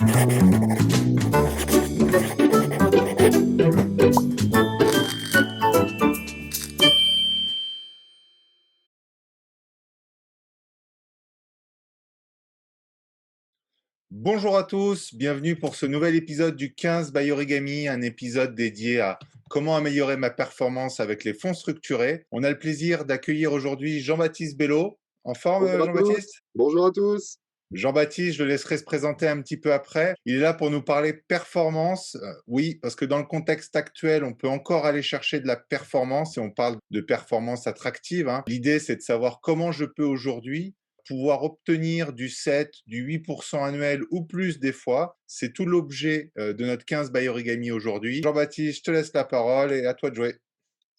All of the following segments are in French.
Bonjour à tous, bienvenue pour ce nouvel épisode du 15 by Origami, un épisode dédié à comment améliorer ma performance avec les fonds structurés. On a le plaisir d'accueillir aujourd'hui Jean-Baptiste Bello. En forme, Bonjour à tous. Jean-Baptiste? Bonjour à tous. Jean-Baptiste, je le laisserai se présenter un petit peu après. Il est là pour nous parler performance. Oui, parce que dans le contexte actuel, on peut encore aller chercher de la performance et on parle de performance attractive, hein. L'idée, c'est de savoir comment je peux aujourd'hui pouvoir obtenir du 7, du 8% annuel ou plus des fois. C'est tout l'objet de notre 15 by Origami aujourd'hui. Jean-Baptiste, je te laisse la parole et à toi de jouer.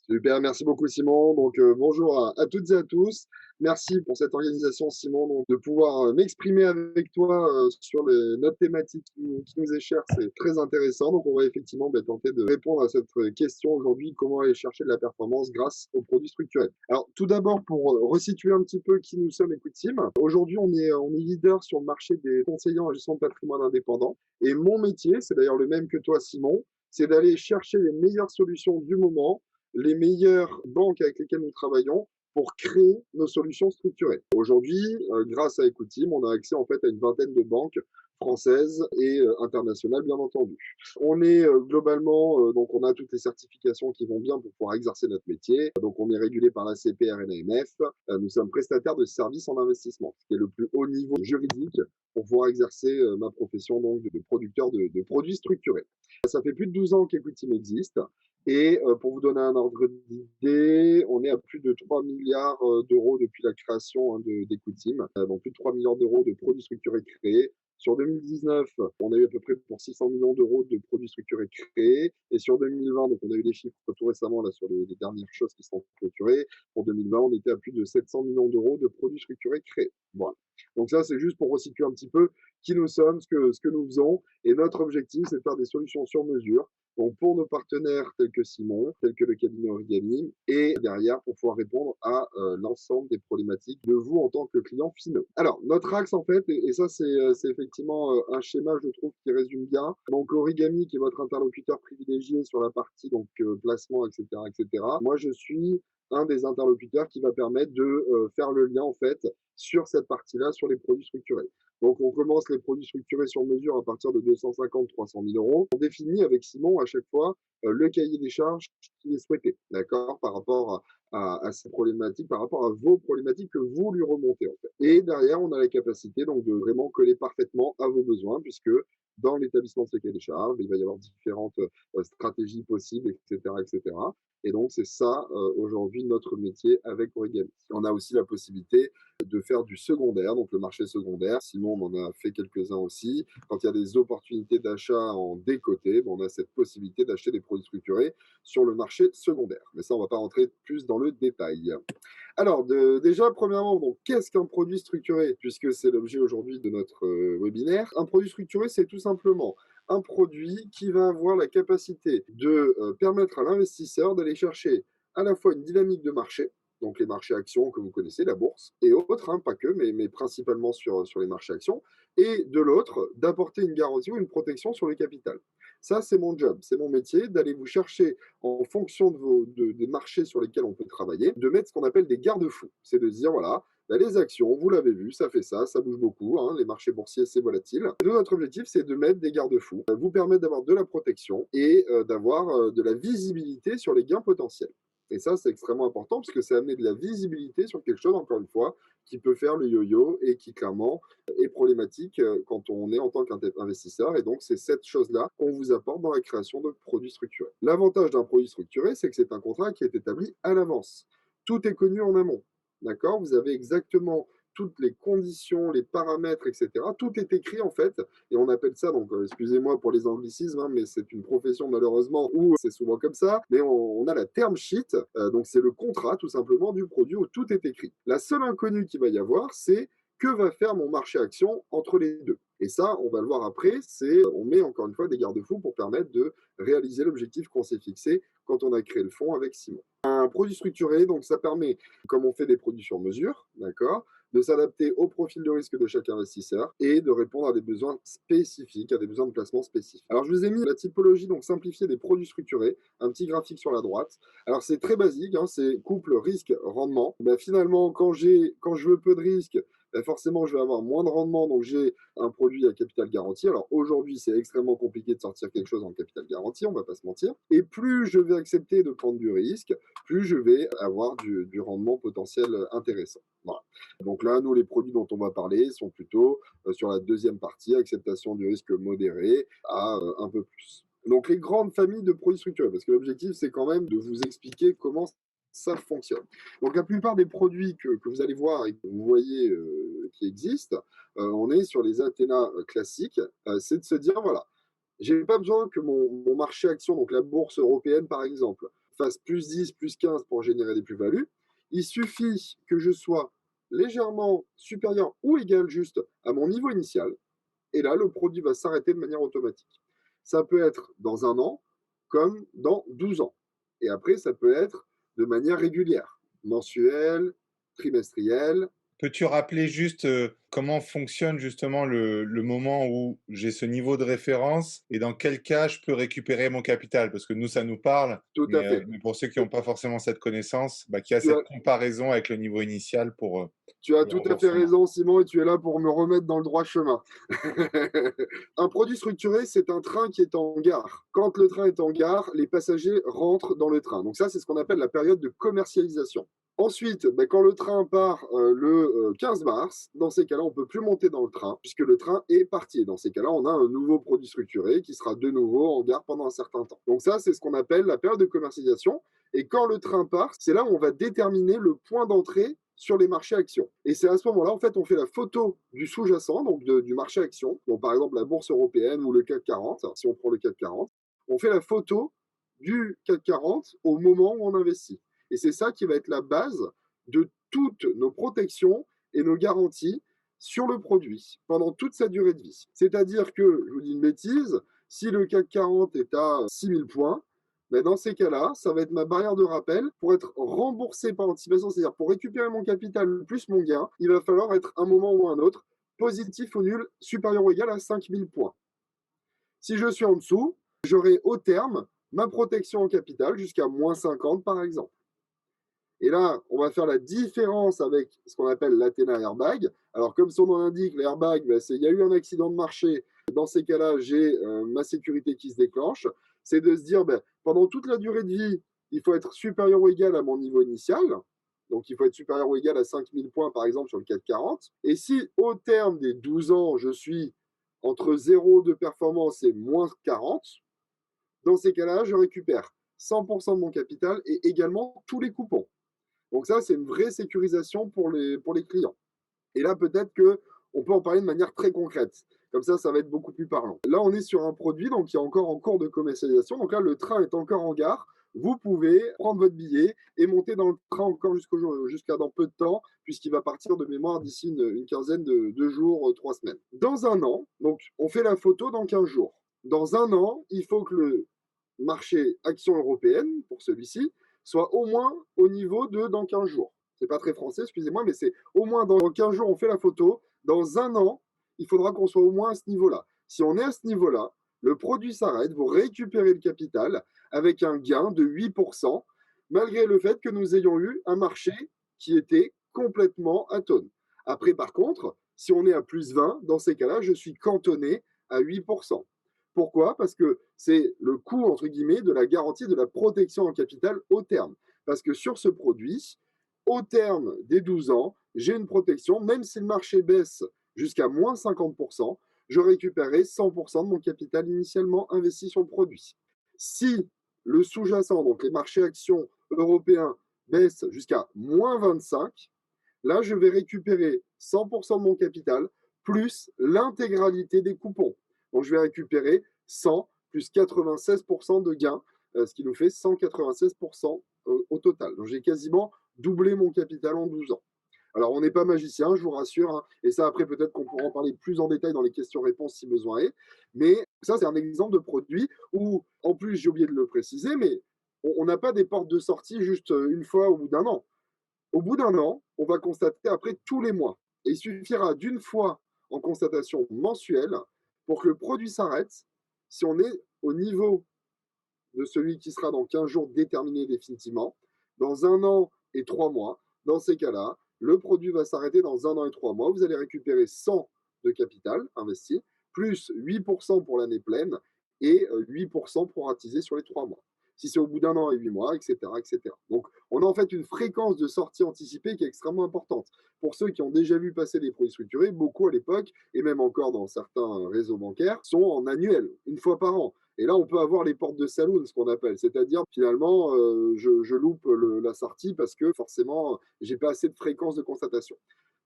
Super, merci beaucoup Simon. Bonjour à toutes et à tous. Merci pour cette organisation Simon, donc, de pouvoir m'exprimer avec toi sur notre thématique qui nous est chère, c'est très intéressant. Donc on va effectivement tenter de répondre à cette question aujourd'hui, comment aller chercher de la performance grâce aux produits structurés. Alors tout d'abord pour resituer un petit peu qui nous sommes Equity Team, aujourd'hui on est leader sur le marché des conseillers en gestion de patrimoine indépendant et mon métier, c'est d'ailleurs le même que toi Simon, c'est d'aller chercher les meilleures solutions du moment, les meilleures banques avec lesquelles nous travaillons pour créer nos solutions structurées. Aujourd'hui, grâce à Equiteam, on a accès en fait à une vingtaine de banques françaises et internationales, bien entendu. On est globalement, donc on a toutes les certifications qui vont bien pour pouvoir exercer notre métier. Donc on est régulé par la CPR et l'AMF. Nous sommes prestataires de services en investissement, ce qui est le plus haut niveau juridique pour pouvoir exercer ma profession donc de producteur de produits structurés. Ça fait plus de 12 ans qu'Equiteam existe. Et pour vous donner un ordre d'idée, on est à plus de 3 milliards d'euros depuis la création d'Equiteam, donc plus de 3 milliards d'euros de produits structurés créés. Sur 2019, on a eu à peu près pour 600 millions d'euros de produits structurés créés. Et sur 2020, donc on a eu les chiffres tout récemment là, sur les dernières choses qui sont clôturées. Pour 2020, on était à plus de 700 millions d'euros de produits structurés créés. Voilà. Donc ça, c'est juste pour resituer un petit peu qui nous sommes, ce que nous faisons. Et notre objectif, c'est de faire des solutions sur mesure. Donc pour nos partenaires tels que Simon, tels que le cabinet Origami, et derrière pour pouvoir répondre à l'ensemble des problématiques de vous en tant que client finaux. Alors notre axe en fait, et ça c'est effectivement un schéma je trouve qui résume bien. Donc Origami qui est votre interlocuteur privilégié sur la partie donc placement etc etc. Moi je suis un des interlocuteurs qui va permettre de faire le lien en fait sur cette partie-là, sur les produits structurés. Donc, on commence les produits structurés sur mesure à partir de 250-300 000 euros. On définit avec Simon à chaque fois le cahier des charges qui est souhaité, d'accord, par rapport à ces problématiques, par rapport à vos problématiques que vous lui remontez, en fait. Et derrière, on a la capacité donc de vraiment coller parfaitement à vos besoins, puisque dans l'établissement de ces cahiers des charges, il va y avoir différentes stratégies possibles, etc., etc. Et donc, c'est ça aujourd'hui notre métier avec Origami. On a aussi la possibilité de faire du secondaire, donc le marché secondaire. Simon on en a fait quelques-uns aussi. Quand il y a des opportunités d'achat en décoté, on a cette possibilité d'acheter des produits structurés sur le marché secondaire. Mais ça, on ne va pas rentrer plus dans le détail. Alors, déjà, premièrement, donc, qu'est-ce qu'un produit structuré? Puisque c'est l'objet aujourd'hui de notre webinaire. Un produit structuré, c'est tout simplement un produit qui va avoir la capacité de permettre à l'investisseur d'aller chercher à la fois une dynamique de marché, donc les marchés actions que vous connaissez, la bourse, et autres, hein, pas que, mais principalement sur les marchés actions, et de l'autre, d'apporter une garantie ou une protection sur le capital. Ça, c'est mon job, c'est mon métier, d'aller vous chercher, en fonction des marchés sur lesquels on peut travailler, de mettre ce qu'on appelle des garde-fous. C'est de se dire, voilà, les actions, vous l'avez vu, ça fait ça bouge beaucoup, hein, les marchés boursiers, c'est volatile. Et nous, notre objectif, c'est de mettre des garde-fous, vous permettre d'avoir de la protection et d'avoir de la visibilité sur les gains potentiels. Et ça, c'est extrêmement important parce que ça amener de la visibilité sur quelque chose, encore une fois, qui peut faire le yo-yo et qui, clairement, est problématique quand on est en tant qu'investisseur. Et donc, c'est cette chose-là qu'on vous apporte dans la création de produits structurés. L'avantage d'un produit structuré, c'est que c'est un contrat qui est établi à l'avance. Tout est connu en amont. D'accord? Vous avez exactement toutes les conditions, les paramètres, etc. Tout est écrit en fait, et on appelle ça, donc excusez-moi pour les anglicismes, hein, mais c'est une profession malheureusement où c'est souvent comme ça, mais on a la term sheet, donc c'est le contrat tout simplement du produit où tout est écrit. La seule inconnue qu'il va y avoir, c'est que va faire mon marché action entre les deux. Et ça, on va le voir après, c'est on met encore une fois des garde-fous pour permettre de réaliser l'objectif qu'on s'est fixé quand on a créé le fonds avec Simon. Un produit structuré, donc ça permet, comme on fait des produits sur mesure, d'accord, de s'adapter au profil de risque de chaque investisseur et de répondre à des besoins spécifiques, à des besoins de placement spécifiques. Alors, je vous ai mis la typologie donc simplifiée des produits structurés, un petit graphique sur la droite. Alors, c'est très basique, hein, c'est couple risque-rendement. Ben, finalement, quand je veux peu de risque, ben forcément, je vais avoir moins de rendement, donc j'ai un produit à capital garanti. Alors aujourd'hui, c'est extrêmement compliqué de sortir quelque chose en capital garanti, on ne va pas se mentir. Et plus je vais accepter de prendre du risque, plus je vais avoir du rendement potentiel intéressant. Voilà. Donc là, nous, les produits dont on va parler sont plutôt sur la deuxième partie, acceptation du risque modéré à un peu plus. Donc les grandes familles de produits structurés, parce que l'objectif, c'est quand même de vous expliquer comment ça fonctionne. Donc la plupart des produits que vous allez voir et que vous voyez qui existent, on est sur les Athéna classiques. C'est de se dire, voilà, j'ai pas besoin que mon marché action, donc la bourse européenne par exemple, fasse plus 10, plus 15 pour générer des plus-values. Il suffit que je sois légèrement supérieur ou égal juste à mon niveau initial. Et là, le produit va s'arrêter de manière automatique. Ça peut être dans un an comme dans 12 ans. Et après, ça peut être de manière régulière, mensuelle, trimestrielle. Peux-tu rappeler juste comment fonctionne justement le moment où j'ai ce niveau de référence et dans quel cas je peux récupérer mon capital? Parce que nous, ça nous parle, Tout à fait. mais pour ceux qui n'ont pas forcément cette connaissance, bah, qu'il y a Tu cette as, comparaison avec le niveau initial pour tu as le tout à fait remboursement. raison, Simon, et tu es là pour me remettre dans le droit chemin. Un produit structuré, c'est un train qui est en gare. Quand le train est en gare, les passagers rentrent dans le train. Donc ça, c'est ce qu'on appelle la période de commercialisation. Ensuite, ben, quand le train part le 15 mars, dans ces cas-là, on ne peut plus monter dans le train puisque le train est parti. Dans ces cas-là, on a un nouveau produit structuré qui sera de nouveau en gare pendant un certain temps. Donc ça, c'est ce qu'on appelle la période de commercialisation. Et quand le train part, c'est là où on va déterminer le point d'entrée sur les marchés actions. Et c'est à ce moment-là, en fait, on fait la photo du sous-jacent, donc du marché actions, donc par exemple la bourse européenne ou le CAC 40, si on prend le CAC 40, on fait la photo du CAC 40 au moment où on investit. Et c'est ça qui va être la base de toutes nos protections et nos garanties sur le produit pendant toute sa durée de vie. C'est-à-dire que, je vous dis une bêtise, si le CAC 40 est à 6000 points, mais dans ces cas-là, ça va être ma barrière de rappel pour être remboursé par anticipation, c'est-à-dire pour récupérer mon capital plus mon gain, il va falloir être un moment ou un autre positif ou nul, supérieur ou égal à 5000 points. Si je suis en dessous, j'aurai au terme ma protection en capital jusqu'à moins 50 par exemple. Et là, on va faire la différence avec ce qu'on appelle l'Athena Airbag. Alors, comme son nom l'indique, l'airbag, ben, il y a eu un accident de marché. Dans ces cas-là, j'ai ma sécurité qui se déclenche. C'est de se dire, ben, pendant toute la durée de vie, il faut être supérieur ou égal à mon niveau initial. Donc, il faut être supérieur ou égal à 5000 points, par exemple, sur le CAC 40. Et si, au terme des 12 ans, je suis entre 0 de performance et moins 40, dans ces cas-là, je récupère 100% de mon capital et également tous les coupons. Donc ça, c'est une vraie sécurisation pour les clients. Et là, peut-être qu'on peut en parler de manière très concrète. Comme ça va être beaucoup plus parlant. Là, on est sur un produit donc, qui est encore en cours de commercialisation. Donc là, le train est encore en gare. Vous pouvez prendre votre billet et monter dans le train encore jusqu'à dans peu de temps, puisqu'il va partir de mémoire d'ici une quinzaine de jours, 3 semaines. Dans un an, donc on fait la photo dans 15 jours. Dans un an, il faut que le marché action européenne, pour celui-ci, soit au moins au niveau de dans 15 jours. C'est pas très français, excusez-moi, mais c'est au moins dans 15 jours, on fait la photo. Dans un an, il faudra qu'on soit au moins à ce niveau-là. Si on est à ce niveau-là, le produit s'arrête, vous récupérez le capital avec un gain de 8%, malgré le fait que nous ayons eu un marché qui était complètement atone. Après, par contre, si on est à plus 20, dans ces cas-là, je suis cantonné à 8%. Pourquoi? Parce que c'est le coût, entre guillemets, de la garantie de la protection en capital au terme. Parce que sur ce produit, au terme des 12 ans, j'ai une protection, même si le marché baisse jusqu'à moins 50%, je récupérerai 100% de mon capital initialement investi sur le produit. Si le sous-jacent, donc les marchés actions européens, baissent jusqu'à moins 25, là, je vais récupérer 100% de mon capital plus l'intégralité des coupons. Donc, je vais récupérer 100 plus 96% de gains, ce qui nous fait 196% au total. Donc, j'ai quasiment doublé mon capital en 12 ans. Alors, on n'est pas magicien, je vous rassure, hein, et ça, après, peut-être qu'on pourra en parler plus en détail dans les questions-réponses si besoin est. Mais ça, c'est un exemple de produit où, en plus, j'ai oublié de le préciser, mais on n'a pas des portes de sortie juste une fois au bout d'un an. Au bout d'un an, on va constater après tous les mois. Et il suffira d'une fois en constatation mensuelle pour que le produit s'arrête si on est au niveau de celui qui sera dans 15 jours déterminé définitivement. Dans un an et 3 mois, dans ces cas-là, le produit va s'arrêter dans un an et 3 mois. Vous allez récupérer 100 de capital investi, plus 8% pour l'année pleine et 8% pour attiser sur les 3 mois. Si c'est au bout d'un an et 8 mois, etc., etc. Donc, on a en fait une fréquence de sortie anticipée qui est extrêmement importante. Pour ceux qui ont déjà vu passer des produits structurés, beaucoup à l'époque, et même encore dans certains réseaux bancaires, sont en annuel, une fois par an. Et là, on peut avoir les portes de saloon, ce qu'on appelle. C'est-à-dire, finalement, je loupe la sortie parce que forcément, j'ai pas assez de fréquence de constatation.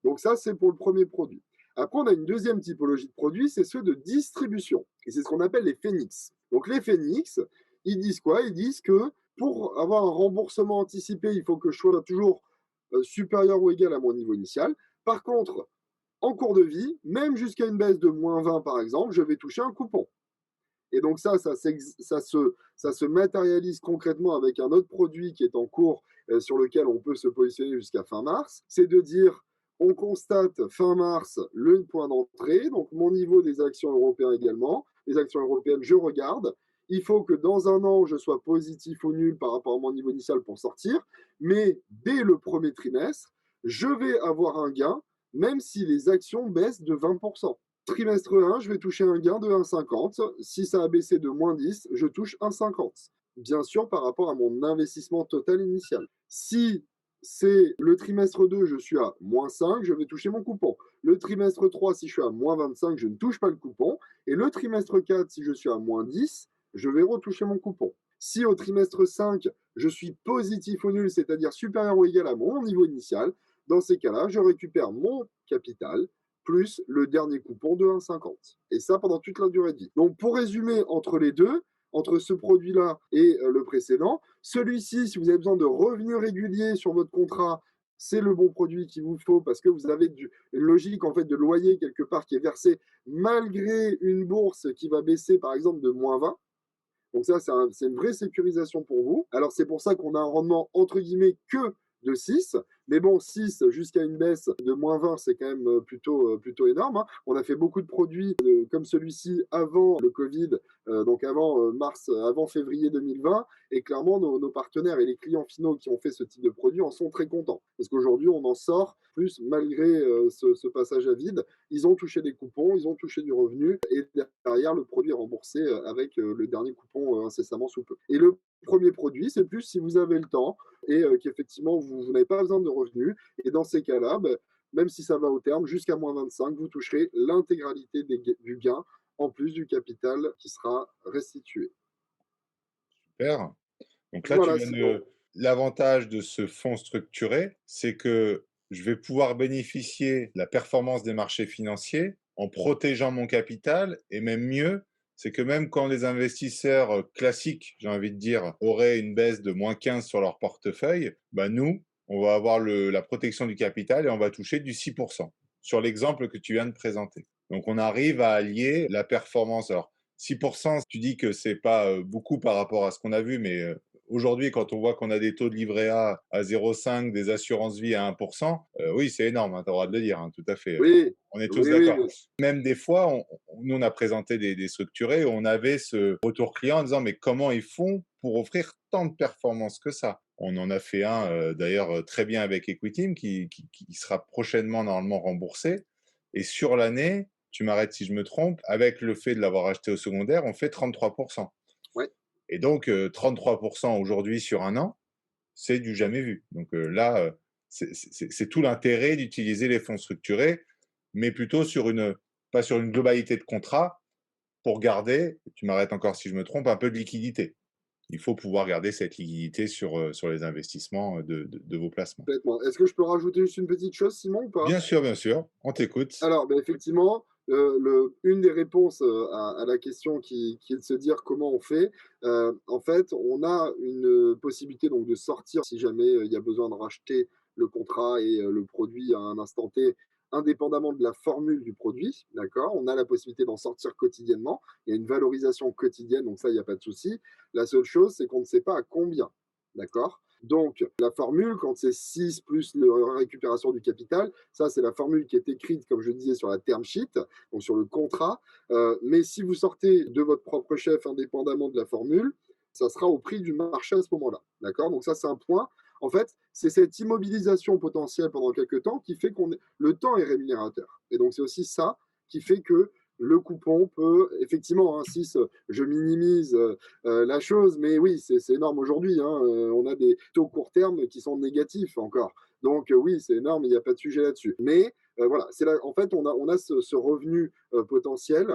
Donc ça, c'est pour le premier produit. Après, on a une deuxième typologie de produits, c'est ceux de distribution. Et c'est ce qu'on appelle les phénix. Donc les phénix, ils disent quoi? Ils disent que pour avoir un remboursement anticipé, il faut que je sois toujours supérieur ou égal à mon niveau initial. Par contre, en cours de vie, même jusqu'à une baisse de -20 par exemple, je vais toucher un coupon. Et donc ça se matérialise concrètement avec un autre produit qui est en cours, sur lequel on peut se positionner jusqu'à fin mars. C'est de dire, on constate fin mars le point d'entrée, donc mon niveau des actions européennes également. Les actions européennes, je regarde. Il faut que dans un an, je sois positif ou nul par rapport à mon niveau initial pour sortir. Mais dès le premier trimestre, je vais avoir un gain, même si les actions baissent de 20%. Trimestre 1, je vais toucher un gain de 1,50. Si ça a baissé de -10, je touche 1,50. Bien sûr, par rapport à mon investissement total initial. Si c'est le trimestre 2, je suis à -5, je vais toucher mon coupon. Le trimestre 3, si je suis à -25, je ne touche pas le coupon. Et le trimestre 4, si je suis à -10, je vais retoucher mon coupon. Si au trimestre 5, je suis positif ou nul, c'est-à-dire supérieur ou égal à mon niveau initial, dans ces cas-là, je récupère mon capital plus le dernier coupon de 1,50. Et ça pendant toute la durée de vie. Donc pour résumer entre les deux, entre ce produit-là et le précédent, celui-ci, si vous avez besoin de revenus réguliers sur votre contrat, c'est le bon produit qu'il vous faut parce que vous avez une logique en fait de loyer quelque part qui est versé malgré une bourse qui va baisser par exemple de -20. Donc ça, c'est une vraie sécurisation pour vous. Alors c'est pour ça qu'on a un rendement entre guillemets que de 6. Mais bon, 6 jusqu'à une baisse de -20, c'est quand même plutôt énorme, hein. On a fait beaucoup de produits comme celui-ci avant le Covid, donc avant mars, avant février 2020. Et clairement, nos partenaires et les clients finaux qui ont fait ce type de produit en sont très contents. Parce qu'aujourd'hui, on en sort, plus malgré ce passage à vide, ils ont touché des coupons, ils ont touché du revenu, et derrière, le produit est remboursé avec le dernier coupon incessamment sous peu. Et le premier produit, c'est plus si vous avez le temps et qu'effectivement, vous n'avez pas besoin de revenus. Et dans ces cas-là, ben, même si ça va au terme, jusqu'à -25, vous toucherez l'intégralité du gain, en plus du capital qui sera restitué. Super. Donc là, tu Voilà, viens Simon. de l'avantage de ce fonds structuré, c'est que je vais pouvoir bénéficier de la performance des marchés financiers en protégeant mon capital et même mieux, c'est que même quand les investisseurs classiques, j'ai envie de dire, auraient une baisse de -15 sur leur portefeuille, bah nous, on va avoir la protection du capital et on va toucher du 6% sur l'exemple que tu viens de présenter. Donc on arrive à allier la performance. Alors 6%, tu dis que c'est pas beaucoup par rapport à ce qu'on a vu, mais aujourd'hui, quand on voit qu'on a des taux de livret A à 0,5, des assurances vie à 1%, oui, c'est énorme, hein, tu as le droit de le dire, hein, tout à fait. Oui, On est tous oui, oui, d'accord. Même des fois, nous, on a présenté des structurés, on avait ce retour client en disant, mais comment ils font pour offrir tant de performances que ça? On en a fait un, d'ailleurs, très bien avec Equitim, qui sera prochainement normalement remboursé. Et sur l'année, tu m'arrêtes si je me trompe, avec le fait de l'avoir acheté au secondaire, on fait 33%. ouais, Et donc, 33% aujourd'hui sur un an, c'est du jamais vu. Donc là, c'est tout l'intérêt d'utiliser les fonds structurés, mais plutôt pas sur une globalité de contrat, pour garder, tu m'arrêtes encore si je me trompe, un peu de liquidité. Il faut pouvoir garder cette liquidité sur les investissements de vos placements. complètement. Est-ce que je peux rajouter juste une petite chose, Simon, ou pas? Bien sûr, on t'écoute. Alors, ben, effectivement, une des réponses à la question qui est de se dire comment on fait, en fait, on a une possibilité donc de sortir si jamais il y a besoin de racheter le contrat et le produit à un instant T, indépendamment de la formule du produit, d'accord? On a la possibilité d'en sortir quotidiennement. Il y a une valorisation quotidienne, donc ça, il n'y a pas de souci. La seule chose, c'est qu'on ne sait pas à combien, d'accord? Donc, la formule, quand c'est 6 plus la récupération du capital, ça, c'est la formule qui est écrite, comme je disais, sur la term sheet, donc sur le contrat. Mais si vous sortez de votre propre chef indépendamment de la formule, ça sera au prix du marché à ce moment-là. D'accord? Donc ça, c'est un point. En fait, c'est cette immobilisation potentielle pendant quelques temps qui fait que le temps est rémunérateur. Et donc, c'est aussi ça qui fait que le coupon peut, effectivement, hein, 6, je minimise la chose, mais oui, c'est énorme aujourd'hui. Hein, on a des taux court terme qui sont négatifs encore. Donc oui, c'est énorme, il n'y a pas de sujet là-dessus. Mais voilà, c'est là, en fait, on a ce revenu potentiel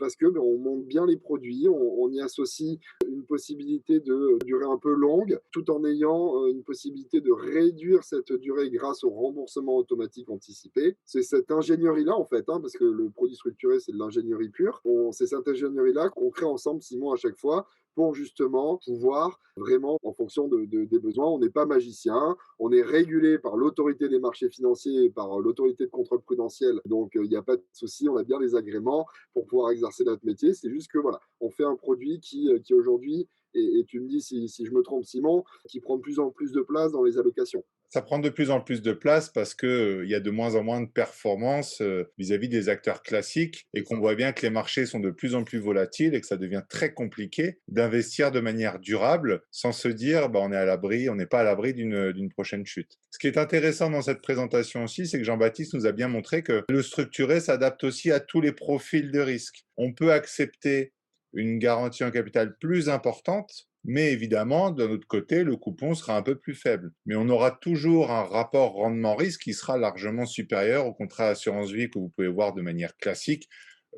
parce que ben, on monte bien les produits, on y associe une possibilité de durée un peu longue, tout en ayant une possibilité de réduire cette durée grâce au remboursement automatique anticipé. C'est cette ingénierie-là, en fait, hein, parce que le produit structuré, c'est de l'ingénierie pure. C'est cette ingénierie-là qu'on crée ensemble, Simon, à chaque fois, pour justement pouvoir vraiment, en fonction des besoins, on n'est pas magicien, on est régulé par l'autorité des marchés financiers et par l'autorité de contrôle prudentiel. Donc, il n'y a pas de souci, on a bien les agréments pour pouvoir exercer notre métier. C'est juste que voilà, on fait un produit qui aujourd'hui, et tu me dis si je me trompe, Simon, qui prend de plus en plus de place dans les allocations. Ça prend de plus en plus de place parce que il y a de moins en moins de performance vis-à-vis des acteurs classiques et C'est qu'on ça. voit bien que les marchés sont de plus en plus volatiles et que ça devient très compliqué d'investir de manière durable sans se dire bah, on est à l'abri, on n'est pas à l'abri d'une prochaine chute. Ce qui est intéressant dans cette présentation aussi, c'est que Jean-Baptiste nous a bien montré que le structuré s'adapte aussi à tous les profils de risque. On peut accepter une garantie en capital plus importante, mais évidemment, de notre côté, le coupon sera un peu plus faible. Mais on aura toujours un rapport rendement-risque qui sera largement supérieur au contrat assurance-vie que vous pouvez voir de manière classique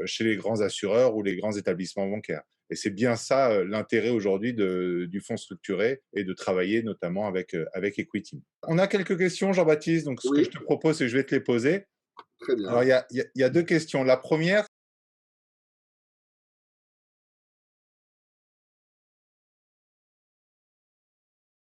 chez les grands assureurs ou les grands établissements bancaires. Et c'est bien ça l'intérêt aujourd'hui du fonds structuré et de travailler notamment avec Equity. On a quelques questions, Jean-Baptiste, donc ce que je Oui, te propose, c'est que je vais te les poser. très Alors, bien. il y a deux questions. La première,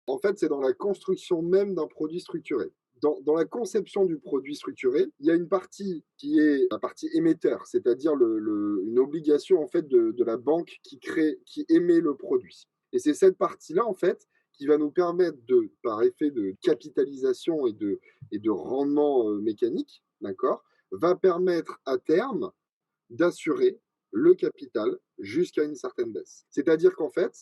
En fait, c'est dans la construction même d'un produit structuré. Dans la conception du produit structuré, il y a une partie qui est la partie émetteur, c'est-à-dire une obligation en fait de la banque qui émet le produit. Et c'est cette partie-là en fait qui va nous permettre de, par effet de capitalisation et de rendement mécanique, d'accord, va permettre à terme d'assurer le capital jusqu'à une certaine baisse. C'est-à-dire qu'en fait,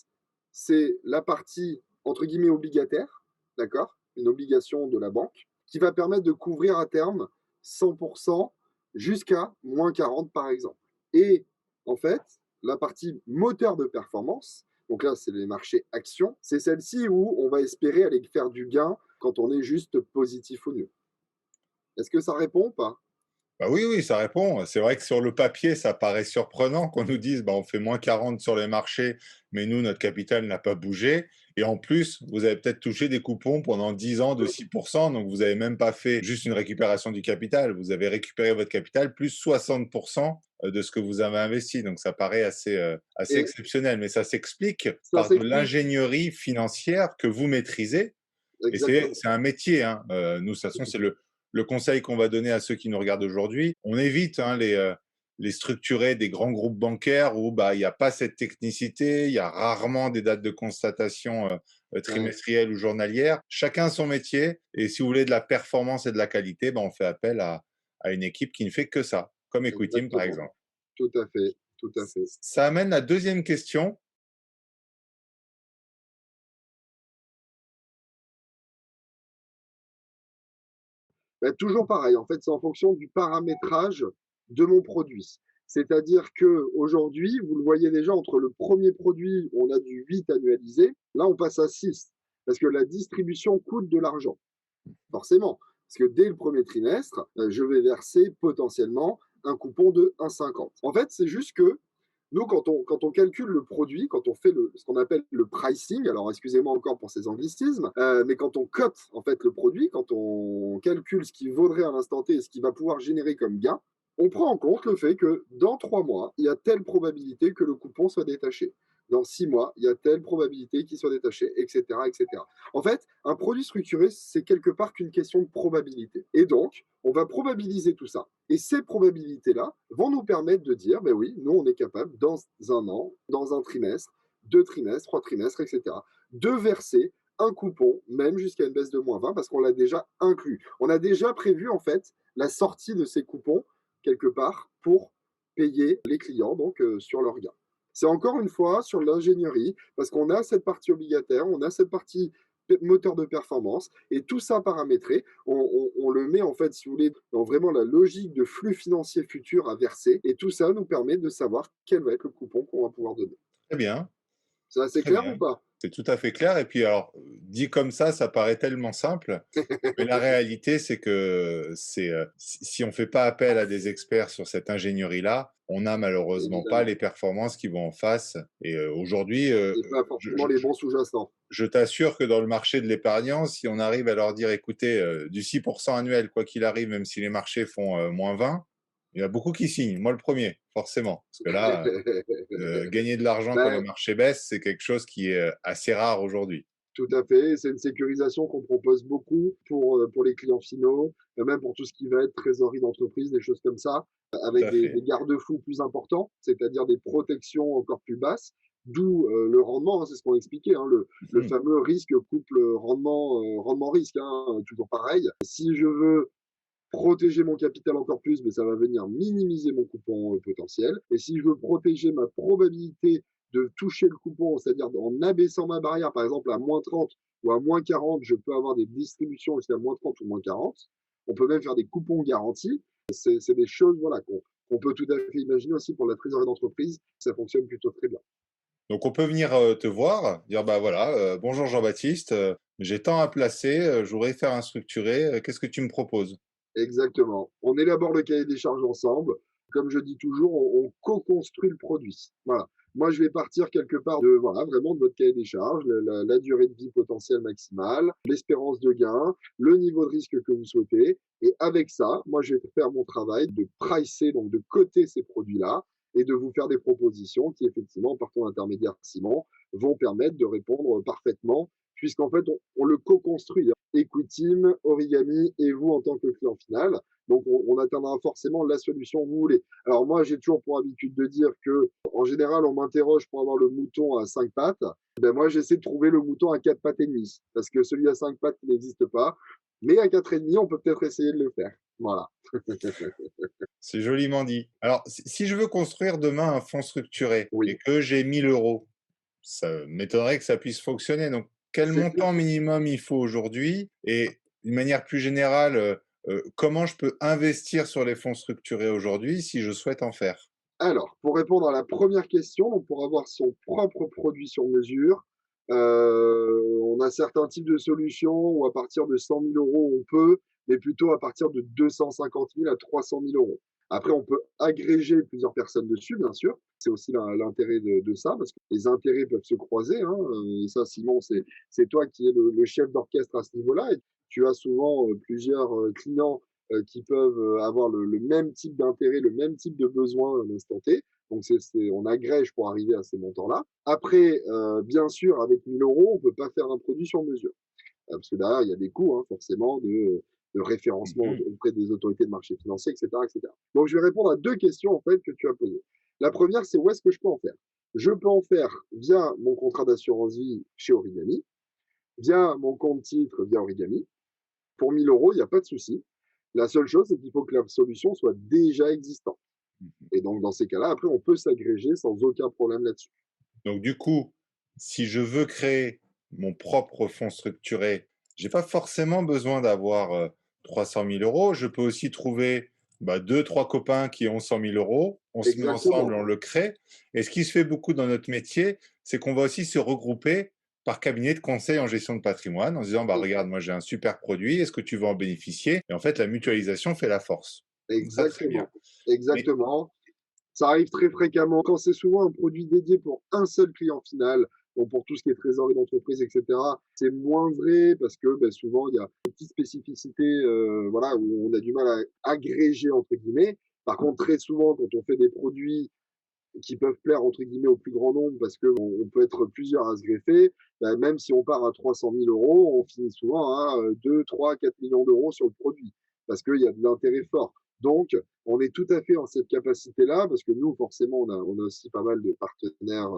c'est la partie, entre guillemets, obligataire, d'accord, une obligation de la banque, qui va permettre de couvrir à terme 100% jusqu'à moins 40 par exemple. Et en fait, la partie moteur de performance, donc là, c'est les marchés actions, c'est celle-ci où on va espérer aller faire du gain quand on est juste positif ou nul. Est-ce que ça répond ou pas? bah oui, oui, ça répond. C'est vrai que sur le papier, ça paraît surprenant qu'on nous dise bah, on fait moins 40 sur les marchés, mais nous, notre capital n'a pas bougé. Et en plus, vous avez peut-être touché des coupons pendant 10 ans de 6%, donc vous n'avez même pas fait juste une récupération du capital. Vous avez récupéré votre capital plus 60% de ce que vous avez investi. Donc ça paraît assez Et exceptionnel, mais ça s'explique ça par de s'explique l'ingénierie financière que vous maîtrisez et c'est exactement. un métier. Hein. Nous, de toute façon, c'est le conseil qu'on va donner à ceux qui nous regardent aujourd'hui. On évite hein, les structurés des grands groupes bancaires où bah, il n'y a pas cette technicité, il y a rarement des dates de constatation Ouais, trimestrielles ou journalières. Chacun son métier. Et si vous voulez de la performance et de la qualité, bah, on fait appel à une équipe qui ne fait que ça, comme Equitim par exactement. exemple. Tout à fait, tout à fait. Ça amène la deuxième question. Bah, toujours pareil, en fait, c'est en fonction du paramétrage de mon produit. C'est-à-dire que aujourd'hui, vous le voyez déjà, entre le premier produit, on a du 8 annualisé, là, on passe à 6, parce que la distribution coûte de l'argent, forcément. Parce que dès le premier trimestre, je vais verser potentiellement un coupon de 1,50. En fait, c'est juste que nous, quand on calcule le produit, quand on fait ce qu'on appelle le pricing, alors excusez-moi encore pour ces anglicismes, mais quand on cote en fait le produit, quand on calcule ce qui vaudrait à l'instant T et ce qui va pouvoir générer comme gain, on prend en compte le fait que dans 3 mois, il y a telle probabilité que le coupon soit détaché. Dans 6 mois, il y a telle probabilité qu'il soit détaché, etc., etc. En fait, un produit structuré, c'est quelque part qu'une question de probabilité. Et donc, on va probabiliser tout ça. Et ces probabilités-là vont nous permettre de dire, ben oui, nous, on est capable, dans un an, dans un trimestre, 2 trimestres, 3 trimestres, etc., de verser un coupon, même jusqu'à une baisse de -20 parce qu'on l'a déjà inclus. On a déjà prévu en fait la sortie de ces coupons quelque part pour payer les clients donc sur leur gain. C'est encore une fois sur l'ingénierie parce qu'on a cette partie obligataire, on a cette partie moteur de performance et tout ça paramétré, on le met en fait, si vous voulez, dans vraiment la logique de flux financier futur à verser et tout ça nous permet de savoir quel va être le coupon qu'on va pouvoir donner. Très bien, C'est assez très clair ou bien. pas? C'est tout à fait clair et puis alors, dit comme ça paraît tellement simple, mais la réalité, c'est que si on ne fait pas appel à des experts sur cette ingénierie-là, on n'a malheureusement pas Évidemment. les performances qui vont en face et aujourd'hui, Et pas forcément les bons sous-jacents. je t'assure que dans le marché de l'épargnant, si on arrive à leur dire: «Écoutez, du 6 annuel, quoi qu'il arrive, même si les marchés font, -20», il y en a beaucoup qui signent. Moi le premier, forcément. Parce que là, gagner de l'argent quand les Ben, marchés baissent, c'est quelque chose qui est, assez rare aujourd'hui. tout à fait, c'est une sécurisation qu'on propose beaucoup pour les clients finaux, même pour tout ce qui va être trésorerie d'entreprise, des choses comme ça, Tout avec à des fait. garde-fous plus importants, c'est-à-dire des protections encore plus basses, d'où le rendement, hein, c'est ce qu'on expliquait, hein, le Mmh. fameux risque couple rendement-risque, hein, toujours pareil. Si je veux protéger mon capital encore plus, mais ça va venir minimiser mon coupon potentiel. Et si je veux protéger ma probabilité de toucher le coupon, c'est-à-dire en abaissant ma barrière, par exemple à -30 ou à -40, je peux avoir des distributions jusqu'à -30 ou -40. On peut même faire des coupons garantis. C'est des choses voilà, qu'on peut tout à fait imaginer aussi pour la trésorerie d'entreprise. Ça fonctionne plutôt très bien. Donc on peut venir, te voir, dire: «Bah, voilà, bonjour Jean-Baptiste, j'ai tant à placer, je voudrais faire un structuré, qu'est-ce que tu me proposes?» Exactement. On élabore le cahier des charges ensemble. Comme je dis toujours, on co-construit le produit. Voilà. Moi, je vais partir quelque part de, voilà, vraiment de votre cahier des charges, la durée de vie potentielle maximale, l'espérance de gain, le niveau de risque que vous souhaitez. Et avec ça, moi, je vais faire mon travail de pricer, donc de coter ces produits-là et de vous faire des propositions qui, effectivement, par ton intermédiaire, Simon, vont permettre de répondre parfaitement, puisqu'en fait, on le co-construit, hein. Equitim, Origami et vous en tant que client final. Donc, on atteindra forcément la solution que vous voulez. Alors, moi, j'ai toujours pour habitude de dire que, en général, on m'interroge pour avoir le mouton à 5 pattes. Ben, moi, j'essaie de trouver le mouton à 4 pattes et demie. Parce que celui à 5 pattes, il n'existe pas. Mais à 4 et demi, on peut peut-être essayer de le faire. Voilà. C'est joliment dit. Alors si je veux construire demain un fonds structuré et Oui. que j'ai 1 000 €, ça m'étonnerait que ça puisse fonctionner. Donc quel C'est montant minimum il faut aujourd'hui? Et d'une manière plus générale, comment je peux investir sur les fonds structurés aujourd'hui si je souhaite en faire? Alors, pour répondre à la première question, donc pour avoir son propre produit sur mesure, on a certains types de solutions où à partir de 100 000 € on peut, mais plutôt à partir de 250 000 à 300 000 €. Après, on peut agréger plusieurs personnes dessus, bien sûr. C'est aussi l'intérêt de ça, parce que les intérêts peuvent se croiser, hein. Et ça, Simon, c'est toi qui es le chef d'orchestre à ce niveau-là. Et tu as souvent plusieurs clients qui peuvent avoir le même type d'intérêt, le même type de besoin à l'instant T. Donc, on agrège pour arriver à ces montants-là. Après, bien sûr, avec 1 000 €, on ne peut pas faire un produit sur mesure. Parce que là, il y a des coûts, hein, forcément, de référencement Mmh. auprès des autorités de marché financier, etc., etc. Donc, je vais répondre à deux questions, en fait, que tu as posées. La première, c'est où est-ce que je peux en faire? Je peux en faire via mon contrat d'assurance vie chez Origami, via mon compte titre via Origami. Pour 1 000 €, il n'y a pas de souci. La seule chose, c'est qu'il faut que la solution soit déjà existante. Et donc, dans ces cas-là, après, on peut s'agréger sans aucun problème là-dessus. Donc du coup, si je veux créer mon propre fonds structuré, j'ai pas forcément besoin d'avoir, 300 000 €. Je peux aussi trouver, bah, 2-3 copains qui ont 100 000 €. On se met ensemble, Exactement. on le crée et ce qui se fait beaucoup dans notre métier, c'est qu'on va aussi se regrouper par cabinet de conseil en gestion de patrimoine en se disant: «Bah, regarde, moi j'ai un super produit, est-ce que tu veux en bénéficier?» Et en fait, la mutualisation fait la force. Donc ça, très bien. Exactement. Mais Exactement. Ça arrive très fréquemment. Quand c'est souvent un produit dédié pour un seul client final, donc pour tout ce qui est trésorerie d'entreprise, etc., c'est moins vrai parce que ben, souvent, il y a des petites spécificités voilà, où on a du mal à agréger, entre guillemets. Par contre, très souvent, quand on fait des produits qui peuvent plaire entre guillemets au plus grand nombre parce qu'on on peut être plusieurs à se greffer, bah, même si on part à 300 000 €, on finit souvent à 2, 3, 4 millions d'euros sur le produit parce qu'il y a de l'intérêt fort. Donc, on est tout à fait en cette capacité-là, parce que nous, forcément, on a aussi pas mal de partenaires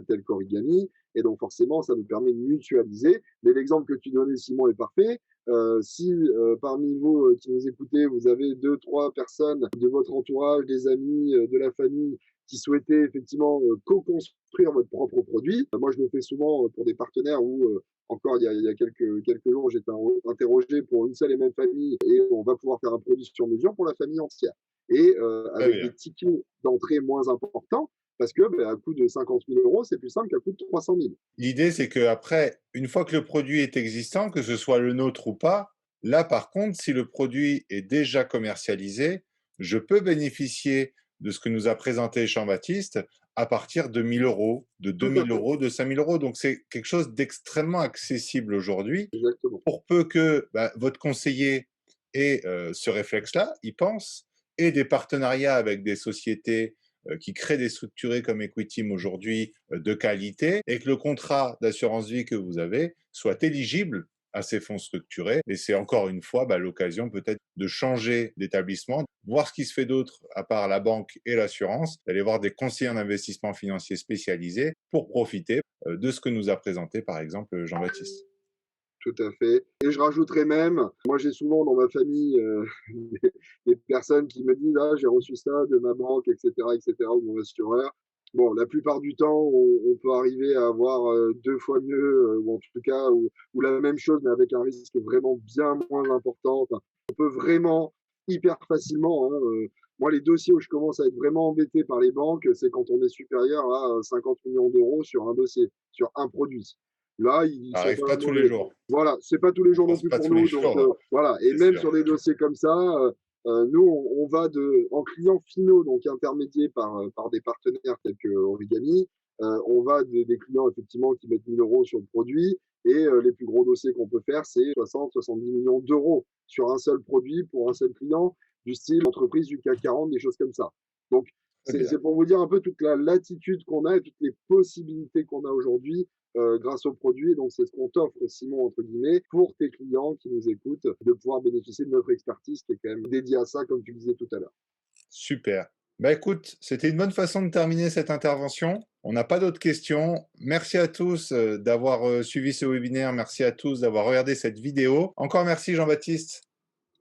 tels qu'Origami, et donc forcément, ça nous permet de mutualiser. Mais l'exemple que tu donnais, Simon, est parfait. Si parmi vous qui nous écoutez, vous avez deux, trois personnes de votre entourage, des amis, de la famille, qui souhaitaient effectivement co-construire votre propre produit, moi je le fais souvent pour des partenaires où encore il y a quelques jours, j'étais interrogé pour une seule et même famille et on va pouvoir faire un produit sur mesure pour la famille entière. Et Très avec bien. des tickets d'entrée moins importants, parce que ben, à coût de 50 000 euros, c'est plus simple qu'à coût de 300 000. L'idée, c'est qu'après, une fois que le produit est existant, que ce soit le nôtre ou pas, là, par contre, si le produit est déjà commercialisé, je peux bénéficier de ce que nous a présenté Jean-Baptiste à partir de 1 000 euros, de 2 Tout à 000 fait, euros, de 5 000 euros. Donc, c'est quelque chose d'extrêmement accessible aujourd'hui. exactement. Pour peu que votre conseiller ait ce réflexe-là, il pense, et des partenariats avec des sociétés qui créent des structurés comme Equitim aujourd'hui de qualité, et que le contrat d'assurance vie que vous avez soit éligible à ces fonds structurés. Et c'est encore une fois l'occasion peut-être de changer d'établissement, voir ce qui se fait d'autre à part la banque et l'assurance, d'aller voir des conseillers en investissement financier spécialisés pour profiter de ce que nous a présenté par exemple Jean-Baptiste. Tout à fait. Et je rajouterais même, moi j'ai souvent dans ma famille des, des personnes qui me disent ah j'ai reçu ça de ma banque, etc., ou de mon assureur. Bon, la plupart du temps, on peut arriver à avoir deux fois mieux, ou en tout cas, ou la même chose, mais avec un risque vraiment bien moins important. Enfin, on peut vraiment hyper facilement. Hein, moi, les dossiers où je commence à être vraiment embêté par les banques, c'est quand on est supérieur à 50 millions d'euros sur un dossier, sur un produit. Là, ils Ça sont arrive pas pas tous les mauvais. jours. Voilà, c'est pas tous les Ça jours non passe plus pas pour tous les nous. Donc jours, voilà, et c'est même sûr. sur des dossiers comme ça, nous on va en clients finaux, donc intermédiés par des partenaires tels que Origami, on va des clients effectivement qui mettent 1 000 euros sur le produit, et les plus gros dossiers qu'on peut faire, c'est 60-70 millions d'euros sur un seul produit pour un seul client, du style entreprise du CAC 40, des choses comme ça. Donc Très bien. c'est pour vous dire un peu toute la latitude qu'on a et toutes les possibilités qu'on a aujourd'hui grâce aux produits. Donc, c'est ce qu'on t'offre, Simon, entre guillemets, pour tes clients qui nous écoutent, de pouvoir bénéficier de notre expertise qui est quand même dédiée à ça, comme tu le disais tout à l'heure. Super. Écoute, c'était une bonne façon de terminer cette intervention. On n'a pas d'autres questions. Merci à tous d'avoir suivi ce webinaire. Merci à tous d'avoir regardé cette vidéo. Encore merci Jean-Baptiste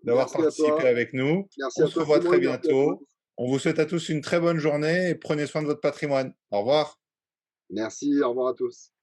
d'avoir Merci à participé toi. avec nous. Merci On à se toi, revoit Simon, très et merci à tous. bientôt. On vous souhaite à tous une très bonne journée et prenez soin de votre patrimoine. Au revoir. Merci, au revoir à tous.